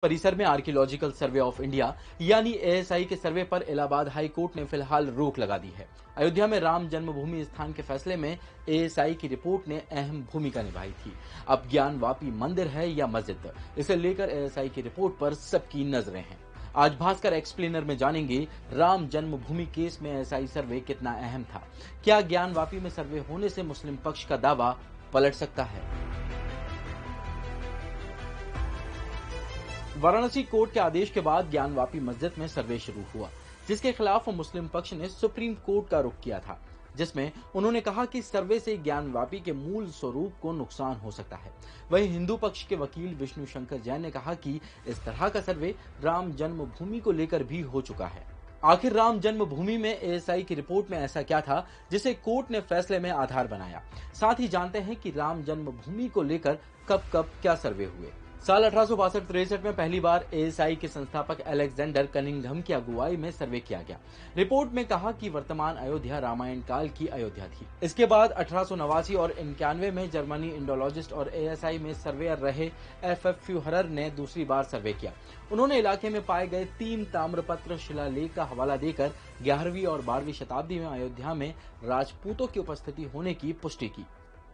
परिसर में archaeological survey of India यानी एएसआई के सर्वे पर इलाहाबाद हाई कोर्ट ने फिलहाल रोक लगा दी है। अयोध्या में राम जन्मभूमि स्थान के फैसले में एएसआई की रिपोर्ट ने अहम भूमिका निभाई थी। अब ज्ञानवापी मंदिर है या मस्जिद, इसे लेकर एएसआई की रिपोर्ट पर सबकी नजरें हैं। आज भास्कर एक्सप्लेनर में जानेंगे राम जन्मभूमि केस में एएसआई सर्वे कितना अहम था, क्या ज्ञानवापी में सर्वे होने से मुस्लिम पक्ष का दावा पलट सकता है। वाराणसी कोर्ट के आदेश के बाद ज्ञानवापी मस्जिद में सर्वे शुरू हुआ, जिसके खिलाफ मुस्लिम पक्ष ने सुप्रीम कोर्ट का रुख किया था, जिसमें उन्होंने कहा कि सर्वे से ज्ञानवापी के मूल स्वरूप को नुकसान हो सकता है। वहीं हिंदू पक्ष के वकील विष्णु शंकर जैन ने कहा कि इस तरह का सर्वे राम जन्मभूमि को लेकर भी हो चुका है। आखिर राम जन्मभूमि में एएसआई की रिपोर्ट में ऐसा क्या था जिसे कोर्ट ने फैसले में आधार बनाया। साथ ही जानते हैं कि राम जन्मभूमि को लेकर कब कब क्या सर्वे हुए। साल 1862-63 में पहली बार एएसआई के संस्थापक अलेक्जेंडर कनिंघम की अगुवाई में सर्वे किया गया। रिपोर्ट में कहा कि वर्तमान अयोध्या रामायण काल की अयोध्या थी। इसके बाद 1889 और 91 में जर्मनी इंडोलॉजिस्ट और एएसआई में सर्वेयर रहे एफएफ फ्यूहरर ने दूसरी बार सर्वे किया। उन्होंने इलाके में पाए गए 3 ताम्रपत्र शिलालेख का हवाला देकर 11वीं और 12वीं शताब्दी में अयोध्या में राजपूतों की उपस्थिति होने की पुष्टि की।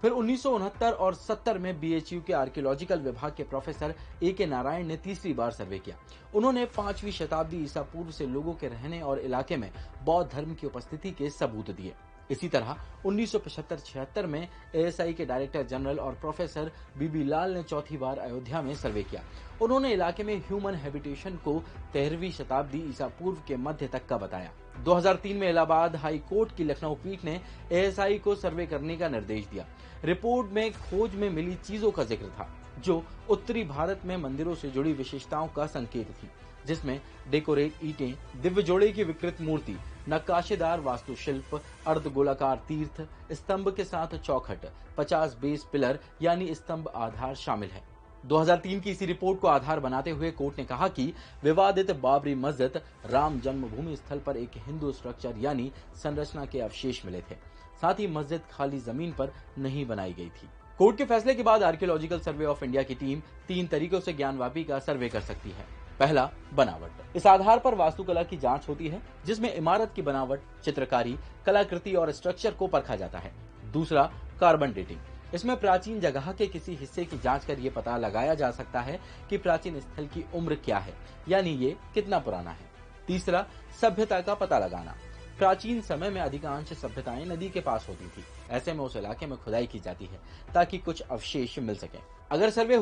फिर 1969 और 70 में बीएचयू के आर्कियोलॉजिकल विभाग के प्रोफेसर ए.के. नारायण ने तीसरी बार सर्वे किया। उन्होंने 5वीं शताब्दी ईसा पूर्व से लोगों के रहने और इलाके में बौद्ध धर्म की उपस्थिति के सबूत दिए। इसी तरह 1975-76 में एएसआई के डायरेक्टर जनरल और प्रोफेसर बीबी लाल ने चौथी बार अयोध्या में सर्वे किया। उन्होंने इलाके में ह्यूमन हैबिटेशन को 13वीं शताब्दी ईसा पूर्व के मध्य तक का बताया। 2003 में इलाहाबाद हाई कोर्ट की लखनऊ पीठ ने एएसआई को सर्वे करने का निर्देश दिया। रिपोर्ट में खोज में मिली चीजों का जिक्र था जो उत्तरी भारत में मंदिरों से जुड़ी विशेषताओं का संकेत थी, जिसमें डेकोरेट ईंटें, दिव्य जोड़े की विकृत मूर्ति, नक्काशेदार वास्तुशिल्प, अर्धगोलाकार तीर्थ स्तंभ के साथ चौखट, 50 बेस पिलर यानी स्तंभ आधार शामिल है। 2003 की इसी रिपोर्ट को आधार बनाते हुए कोर्ट ने कहा कि विवादित बाबरी मस्जिद राम जन्मभूमि स्थल पर एक हिंदू स्ट्रक्चर यानी संरचना के अवशेष मिले थे। साथ ही मस्जिद खाली जमीन पर नहीं बनाई गई थी। कोर्ट के फैसले के बाद आर्कियोलॉजिकल सर्वे ऑफ इंडिया की टीम 3 तरीकों से ज्ञानवापी का सर्वे कर सकती है। पहला, बनावट। इस आधार पर वास्तुकला की जांच होती है, जिसमें इमारत की बनावट, चित्रकारी, कलाकृति और स्ट्रक्चर को परखा जाता है। दूसरा, कार्बन डेटिंग। इसमें प्राचीन जगह के किसी हिस्से की जांच कर ये पता लगाया जा सकता है कि प्राचीन स्थल की उम्र क्या है, यानी ये कितना पुराना है। तीसरा, सभ्यता का पता लगाना। प्राचीन समय में अधिकांश सभ्यताएं नदी के पास होती थी। ऐसे में उस इलाके में खुदाई की जाती है ताकि कुछ अवशेष मिल सके। अगर सर्वे